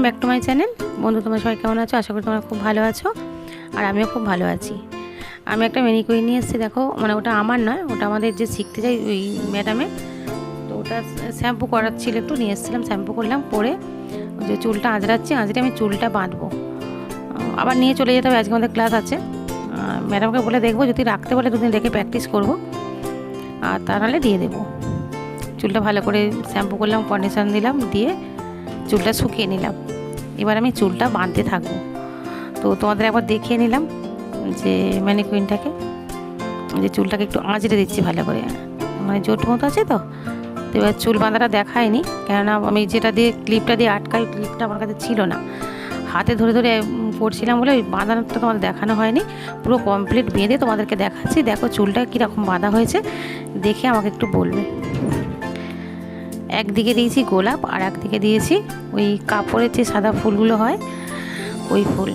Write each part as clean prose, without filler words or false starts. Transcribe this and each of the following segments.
Welcome back to my channel. বন্ধু, তোমরা সবাই কেমন আছো? আশা করি তোমরা খুব ভালো আছো, আর আমিও খুব ভালো আছি। আমি একটা ম্যানিকুইন নিয়ে এসেছি, দেখো। মানে ওটা আমার নয়, ওটা আমাদের যে শিখতে যাই ওই ম্যাডামের। তো ওটা শ্যাম্পু করার ছিল, একটু নিয়ে এসেছিলাম, শ্যাম্পু করলাম, করে যে চুলটা আঁচড়াচ্ছি, আঁচড়ে আমি চুলটা বাঁধবো। আবার নিয়ে চলে যেতে হবে, আজকে আমাদের ক্লাস আছে। ম্যাডামকে বলে দেখবো, যদি রাখতে বলে দুদিন রেখে প্র্যাকটিস করবো, আর তা নাহলে দিয়ে দেবো। চুলটা ভালো করে শ্যাম্পু করলাম, কন্ডিশন দিলাম, দিয়ে চুলটা শুকিয়ে নিলাম। এবার আমি চুলটা বাঁধতে থাকবো। তো তোমাদের একবার দেখিয়ে নিলাম যে ম্যানিকুইনটাকে, যে চুলটাকে একটু আঁচড়ে দিচ্ছি ভালো করে, মানে জোট মতো আছে তো। তো এবার চুল বাঁধাটা দেখায়নি, কেননা আমি যেটা দিয়ে ক্লিপটা দিয়ে আটকাই, ক্লিপটা আমার কাছে ছিল না, হাতে ধরে ধরে করছিলাম বলে ওই বাঁধানোটা তোমাদের দেখানো হয়নি। পুরো কমপ্লিট বেঁধে তোমাদেরকে দেখাচ্ছি। দেখো চুলটা কীরকম বাঁধা হয়েছে, দেখে আমাকে একটু বলবে। একদিকে দিয়েছি গোলাপ, আর একদিকে দিয়েছি ওই কাপড়ের যে সাদা ফুলগুলো হয়, ওই ফুল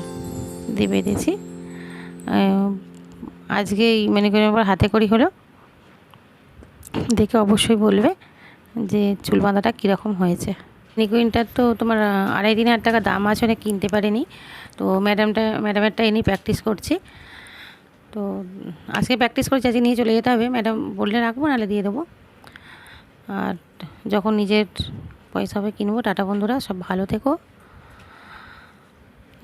দিয়ে বেঁধেছি। আজকে এই ম্যানিকুইনের উপর হাতে করি হলো, দেখে অবশ্যই বলবে যে চুল বাঁধাটা কীরকম হয়েছে। ম্যানিকুইনটার তো তোমার 2,500-3,000 টাকা দাম আছে, অনেক কিনতে পারিনি। তো ম্যাডামেরটা এনেই প্র্যাকটিস করছি। তো আজকে প্র্যাকটিস করছি, আজকে নিয়ে চলে যেতে হবে। ম্যাডাম বললে রাখবো, নাহলে দিয়ে দেবো। আর যখন নিজের পয়সা হবে কিনবো। টাটা বন্ধুরা, সব ভালো থেকো।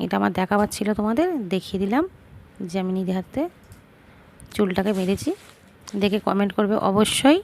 এটা আমার দেখাবার ছিল, তোমাদের দেখিয়ে দিলাম যে আমি নিজে হাতে চুলটাকে বেঁধেছি। দেখে কমেন্ট করবে অবশ্যই।